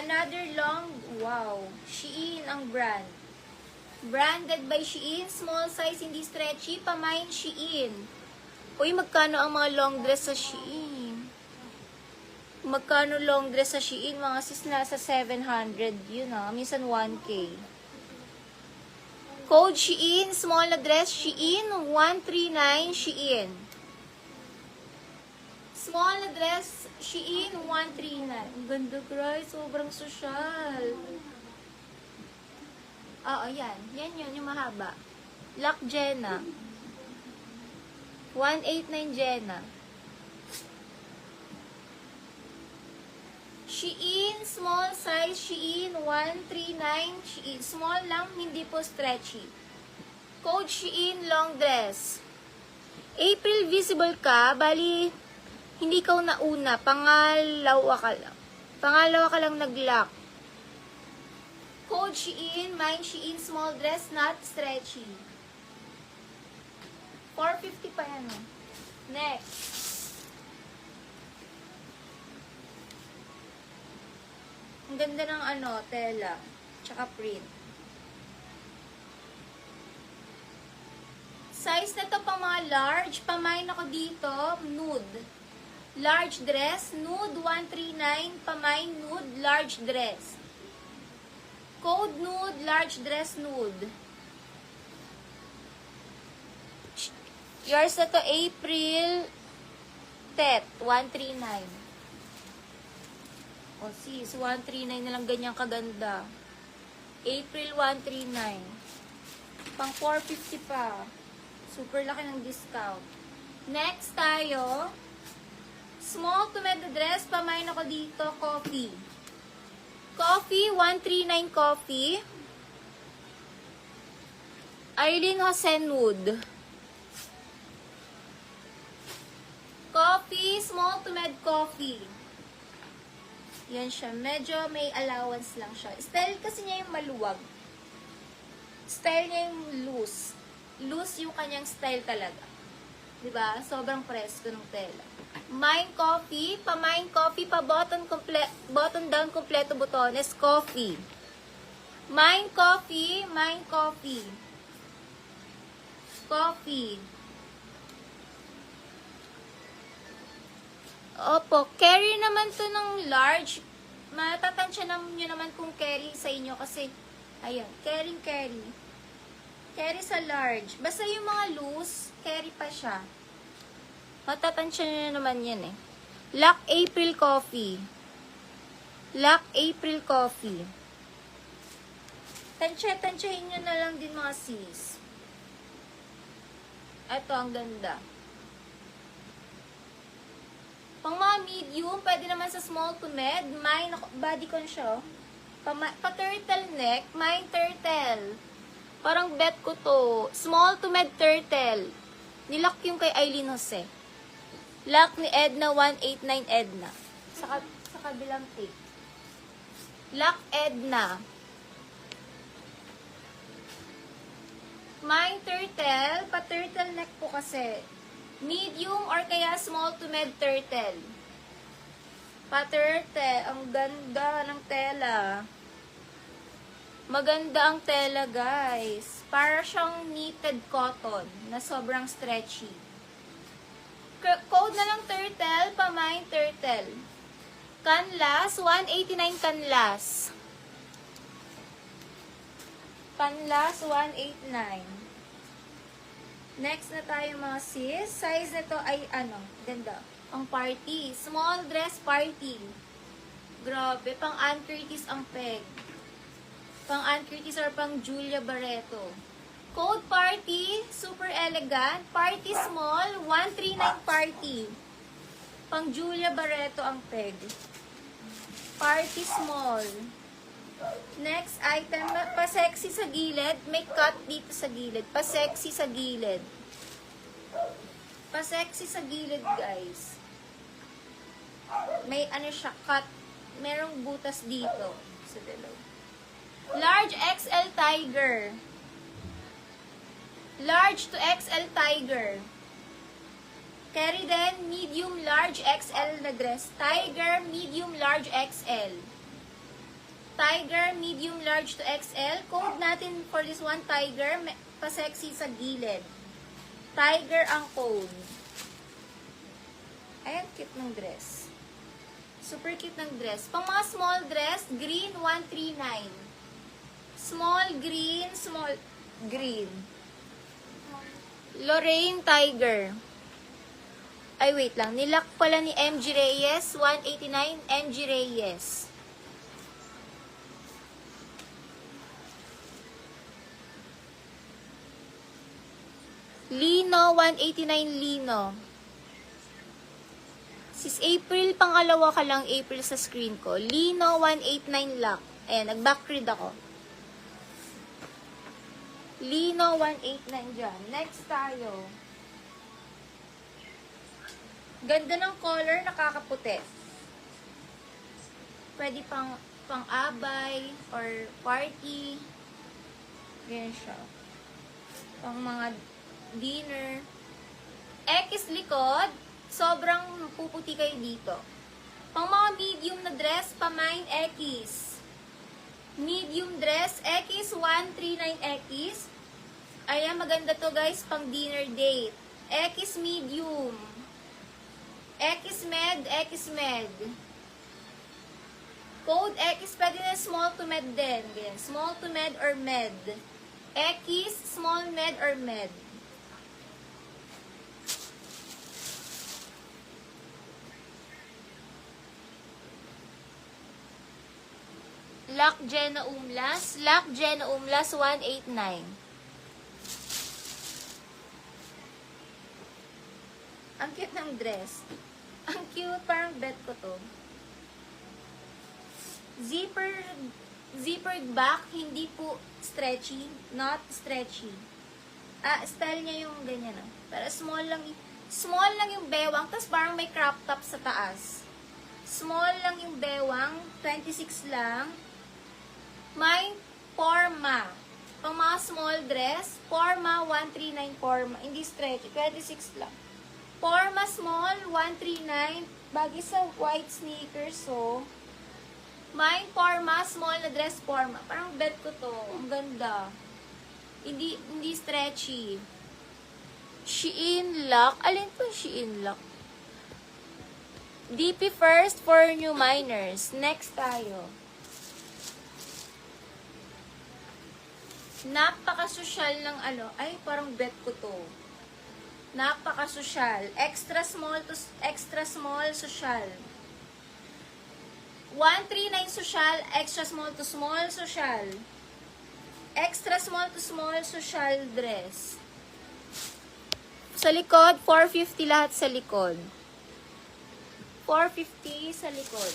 Another long, wow. Shein ang brand. Branded by Shein. Small size, hindi stretchy. Pamain Shein. Uy, magkano ang mga long dress sa Shein? Magkano long dress sa Shein? Mga sis, nasa 700 yun ah. Minsan 1K. Code Shein, small na dress, Shein, 139, Shein. Small na dress, Shein, 139. Ang ganda, guys. Sobrang social. Oo, yan. Yan yun, yung mahaba. Lock Jenna. 189 Jenna. Shein, small size, Shein, 139, Shein. Small lang, hindi po stretchy. Code Shein, long dress. April visible ka, bali, hindi ka nauna, pangalawa ka lang nag-lock. Code Shein, mine Shein, small dress, not stretchy. 450 pa yan. Next. Ang ganda ng tela. Tsaka print. Size na to pang mga large. Pamain ako dito. Nude. Large dress. Nude 139. Pamain nude. Large dress. Code nude. Large dress nude. Yours na to April Tet. 139. O sis, 139 na lang ganyang kaganda. April 139. Pang 450 pa. Super laki ng discount. Next tayo. Small to med dress. Pamain ako dito. Coffee. Coffee, 139 coffee. Eileen Hosenwood. Coffee, small to med coffee. Yan siya. Medyo may allowance lang siya. Style kasi niya yung maluwag. Style niya yung loose. Loose yung kanyang style talaga. Diba? Sobrang presko ng tela. Mine coffee. Pa mine coffee. Pa button down kompleto botones. Coffee. Mine coffee. Mine coffee. Coffee. Opo, carry naman to ng large. Matatansya nyo naman kung carry sa inyo kasi, ayan, carry. Carry sa large. Basta yung mga loose, carry pa siya. Matatansya nyo naman yan eh. Lock April Coffee. Lock April Coffee. Tansyahin nyo na lang din mga sis. Ito, ang ganda. Pang mga medium, pwede naman sa small to med. Mine, body con siya. Pa-turtle neck, mine turtle. Parang bet ko to. Small to med turtle. Nilock yung kay Eileen Jose. Lock ni Edna, 189 Edna. Sa kabilang tape. Lock Edna. Mine turtle, pa-turtle neck po kasi. Medium or kaya small to med turtle. Pa-turtle. Ang ganda ng tela. Maganda ang tela, guys. Para siyang knitted cotton na sobrang stretchy. Code na lang turtle, pamain turtle. Canlas, 189 canlas. Canlas, 189. Next na tayo mga sis. Size nito ay ganda. Ang party. Small dress party. Grabe, pang Ann Curtis ang peg. Pang Ann Curtis or pang Julia Barreto. Code party, super elegant. Party small, 139 party. Pang Julia Barreto ang peg. Party small. Next item, pa-sexy sa gilid. May cut dito sa gilid. Pa-sexy sa gilid. Pa-sexy sa gilid, guys. May siya, cut. Merong butas dito. Sa dalaw. Large XL Tiger. Large to XL Tiger. Carry din, medium, large, XL na dress. Tiger, medium, large, XL. Tiger, medium, large to XL. Code natin for this one, Tiger. Pa-sexy sa gilid. Tiger ang code. Ayan, cute ng dress. Super cute ng dress. Pang mga small dress, green, 139. Small green, small green. Lorraine Tiger. Ay, wait lang. Nilak pala ni MG Reyes. 189, MG Reyes. Lino, 189 Lino. Sis April, pangalawa ka lang April sa screen ko. Lino, 189 lock. Ayan, nag-backread ako. Lino, 189 dyan. Next tayo. Ganda ng color, nakakaputi. Pwede pang abay or party. Ganyan siya. Pang mga dinner. X likod, sobrang puputi kayo dito. Pang mga medium na dress, pamain X. Medium dress, X, 139X. Ayan, maganda to guys, pang dinner date. X medium. X med, X med. Code X, pwede na small to med din. Ganyan. Small to med or med. X, small med or med. Lock Jenna Umlas. Lock Jenna Umlas, 189. Ang cute ng dress. Ang cute, parang bet ko to. Zippered back, hindi po stretchy. Not stretchy. Style niya yung ganyan. Pero small lang yung bewang, tapos parang may crop top sa taas. Small lang yung bewang, 26 lang. May forma. Pang mga small dress, forma, 139 forma. Hindi stretchy, 26 lang. Forma small, 139. Bagay sa white sneakers, so. May forma, small na dress forma. Parang bet ko to. Ang ganda. Hindi stretchy. Shein Lock. Alin po Shein Lock? DP first for new minors. Next tayo. Napaka-social ng ay parang bet ko to. Napaka-social. Extra small social. 139 social, extra small to small social. Extra small to small social dress. Sa likod, 450 lahat sa likod. 450 sa likod.